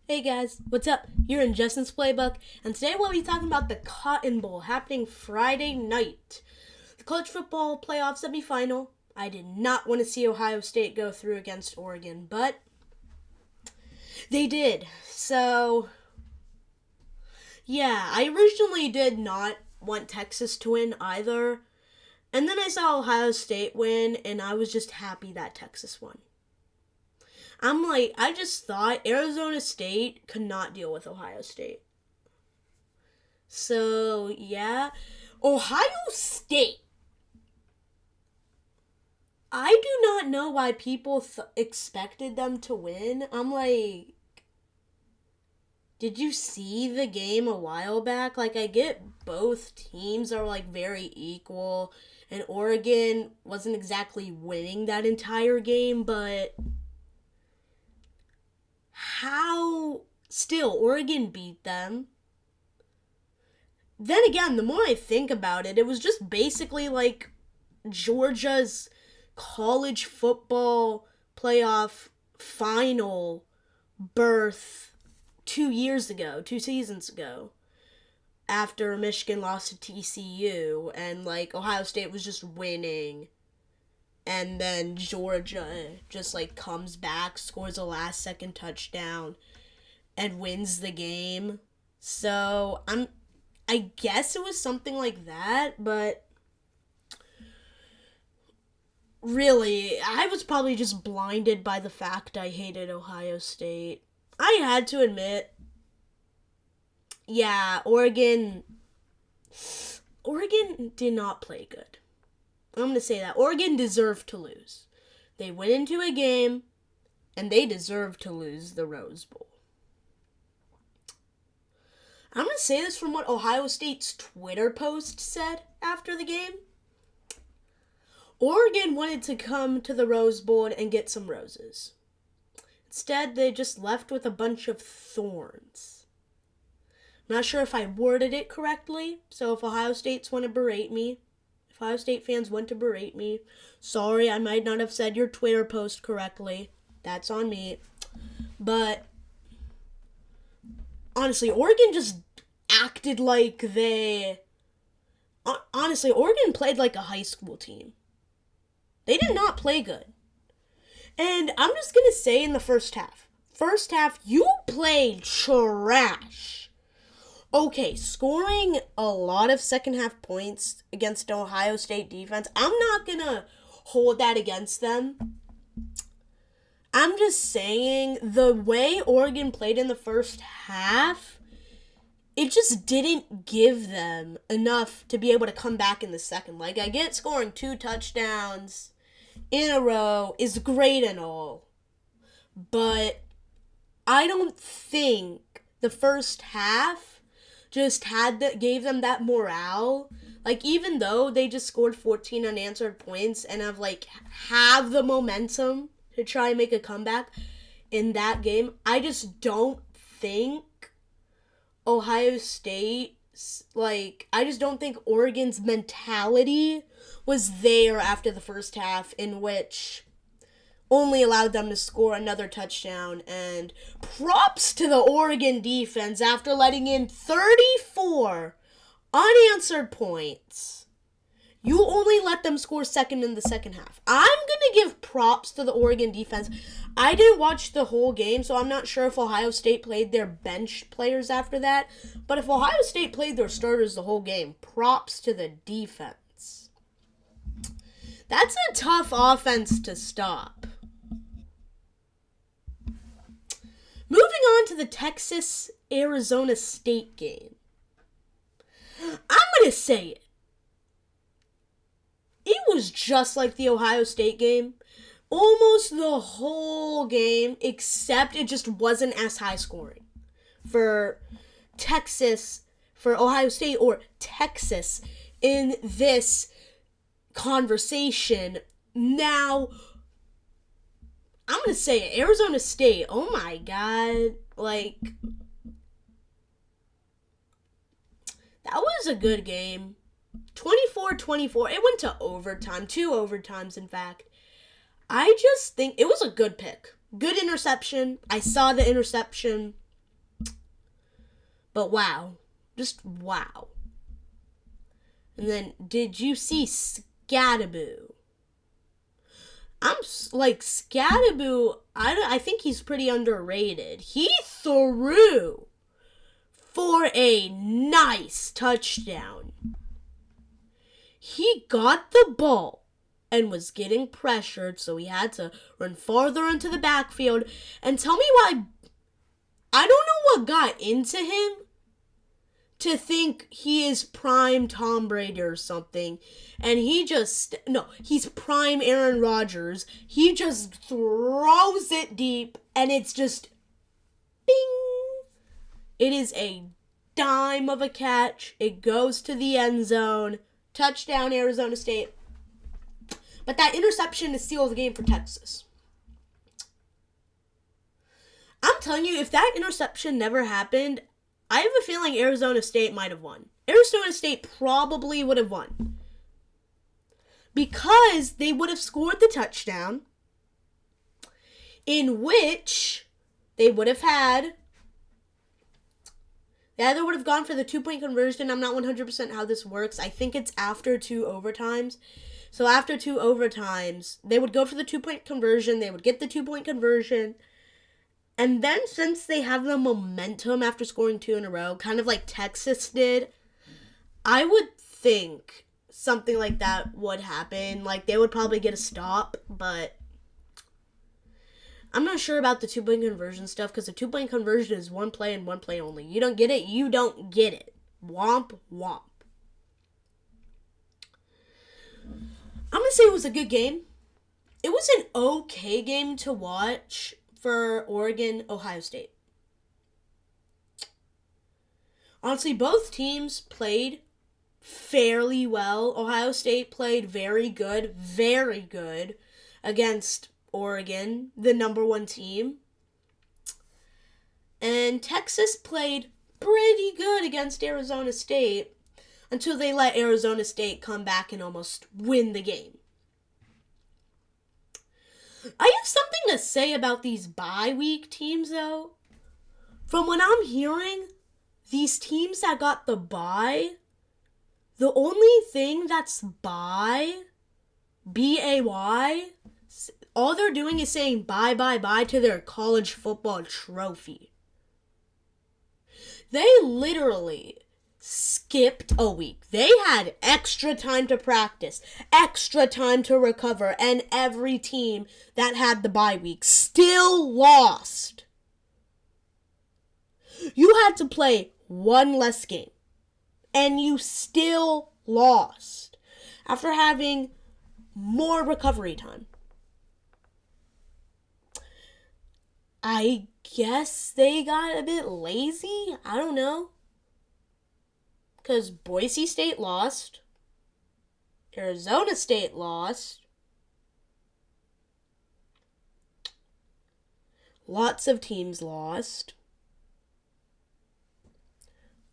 Hey guys, what's up? You're in Justin's Playbook, and today we'll be talking about the Cotton Bowl happening Friday night. The college football playoff semifinal. I did not want to see Ohio State go through against Oregon, but they did. So, yeah, I originally did not want Texas to win either. And then I saw Ohio State win, and I was just happy that Texas won. I just thought Arizona State could not deal with Ohio State. So, yeah. Ohio State. I do not know why people expected them to win. Did you see the game a while back? I get both teams are, very equal. And Oregon wasn't exactly winning that entire game, but how still Oregon beat them. Then again, the more I think about it, it was just basically like Georgia's college football playoff final berth 2 seasons ago, after Michigan lost to TCU and Ohio State was just winning, and then Georgia just comes back, scores a last second touchdown, and wins the game. So I guess it was something like that, but really, I was probably just blinded by the fact I hated Ohio State. I had to admit, yeah, Oregon did not play good. I'm going to say that. Oregon deserved to lose. They went into a game, and they deserved to lose the Rose Bowl. I'm going to say this from what Ohio State's Twitter post said after the game. Oregon wanted to come to the Rose Bowl and get some roses. Instead, they just left with a bunch of thorns. I'm not sure if I worded it correctly, so if Ohio State's want to berate me, if Ohio State fans want to berate me, sorry, I might not have said your Twitter post correctly. That's on me. But honestly, Oregon just acted like honestly, Oregon played like a high school team. They did not play good. And I'm just going to say in the first half, you played trash. Okay, scoring a lot of second half points against Ohio State defense, I'm not going to hold that against them. I'm just saying the way Oregon played in the first half, it just didn't give them enough to be able to come back in the second. I get scoring 2 touchdowns in a row is great and all, but I don't think the first half just gave them that morale. Even though they just scored 14 unanswered points and have the momentum to try and make a comeback in that game, I just don't think Ohio State, I just don't think Oregon's mentality was there after the first half, in which only allowed them to score another touchdown. And props to the Oregon defense after letting in 34 unanswered points. You only let them score second in the second half. I'm going to give props to the Oregon defense. I didn't watch the whole game, so I'm not sure if Ohio State played their bench players after that. But if Ohio State played their starters the whole game, props to the defense. That's a tough offense to stop. Moving on to the Texas-Arizona State game. I'm going to say it. It was just like the Ohio State game. Almost the whole game, except it just wasn't as high scoring. For Ohio State or Texas in this conversation. Now, I'm going to say it, Arizona State, oh my god, that was a good game. 24-24, it went to overtime, 2 overtimes in fact. I just think it was a good pick. Good interception. I saw the interception. But wow. Just wow. And then, did you see Scatterboo? Scatterboo, I think he's pretty underrated. He threw for a nice touchdown. He got the ball and was getting pressured, so he had to run farther into the backfield. And tell me why, I don't know what got into him to think he is prime Tom Brady or something. And he's prime Aaron Rodgers. He just throws it deep, and it's just bing. It is a dime of a catch. It goes to the end zone. Touchdown, Arizona State. But that interception is sealed the game for Texas. I'm telling you, if that interception never happened, I have a feeling Arizona State might have won. Arizona State probably would have won. Because they would have scored the touchdown, in which they would have had... They either would have gone for the 2-point conversion. I'm not 100% how this works. I think it's after 2 overtimes. So after 2 overtimes, they would go for the 2-point conversion. They would get the 2-point conversion. And then since they have the momentum after scoring 2 in a row, kind of like Texas did, I would think something like that would happen. Like, they would probably get a stop, but I'm not sure about the 2-point conversion stuff, because the 2-point conversion is 1 play and 1 play only. You don't get it, you don't get it. Womp, womp. I'm going to say it was a good game. It was an okay game to watch for Oregon, Ohio State. Honestly, both teams played fairly well. Ohio State played very good against Oregon, the number 1 team. And Texas played pretty good against Arizona State until they let Arizona State come back and almost win the game. I have something to say about these bye week teams, though. From what I'm hearing, these teams that got the bye, the only thing that's bye, B-A-Y, all they're doing is saying bye, bye, bye to their college football trophy. They literally skipped a week. They had extra time to practice, extra time to recover, and every team that had the bye week still lost. You had to play one less game, and you still lost after having more recovery time. I guess they got a bit lazy. I don't know. Because Boise State lost. Arizona State lost. Lots of teams lost.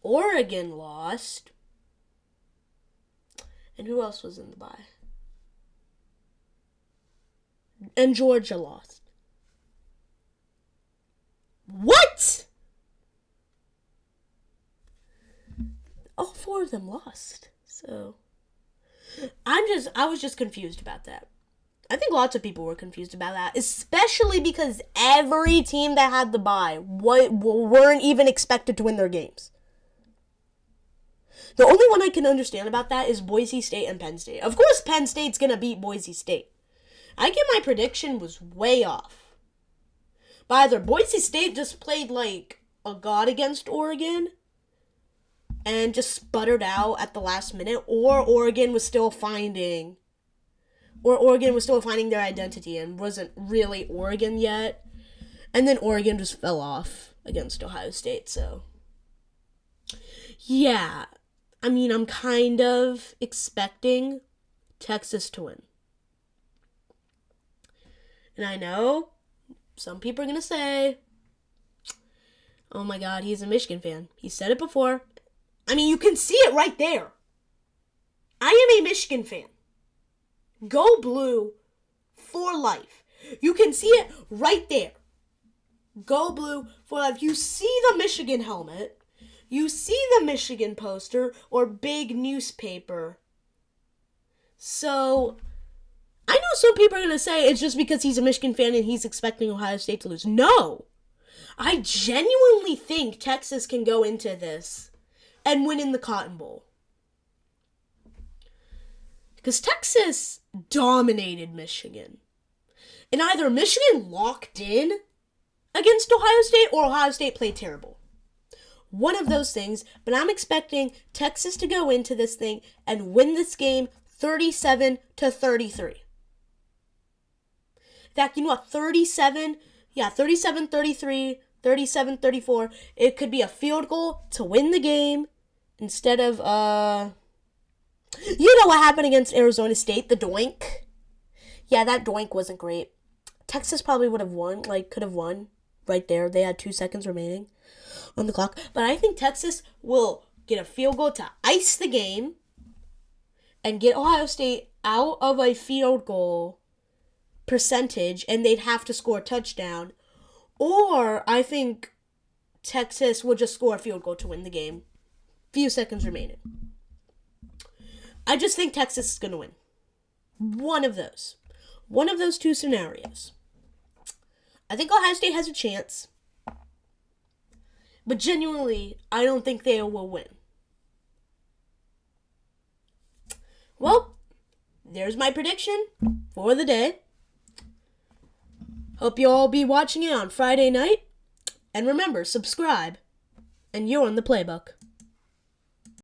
Oregon lost. And who else was in the bye? And Georgia lost. What? All 4 of them lost. So I was just confused about that. I think lots of people were confused about that, especially because every team that had the bye weren't even expected to win their games. The only one I can understand about that is Boise State and Penn State. Of course, Penn State's going to beat Boise State. I get my prediction was way off. But either Boise State just played like a god against Oregon and just sputtered out at the last minute, or Oregon was still finding their identity and wasn't really Oregon yet. And then Oregon just fell off against Ohio State, so yeah. I mean, I'm kind of expecting Texas to win. And I know some people are going to say, oh my God, he's a Michigan fan. He said it before. I mean, you can see it right there. I am a Michigan fan. Go Blue for life. You can see it right there. Go Blue for life. You see the Michigan helmet. you see the Michigan poster or big newspaper. So, I know some people are going to say it's just because he's a Michigan fan and he's expecting Ohio State to lose. No! I genuinely think Texas can go into this and win in the Cotton Bowl. Because Texas dominated Michigan. And either Michigan locked in against Ohio State or Ohio State played terrible. One of those things, but I'm expecting Texas to go into this thing and win this game 37-33. In fact, you know what? 37-33, 37-34. It could be a field goal to win the game instead of, you know what happened against Arizona State? The doink. Yeah, that doink wasn't great. Texas probably would have won, could have won right there. They had 2 seconds remaining on the clock. But I think Texas will get a field goal to ice the game and get Ohio State out of a field goal percentage, and they'd have to score a touchdown. Or I think Texas will just score a field goal to win the game. Few seconds remaining. I just think Texas is going to win. One of those two scenarios. I think Ohio State has a chance. But genuinely, I don't think they will win. Well, there's my prediction for the day. Hope you'll all be watching it on Friday night. And remember, subscribe, and you're on the playbook.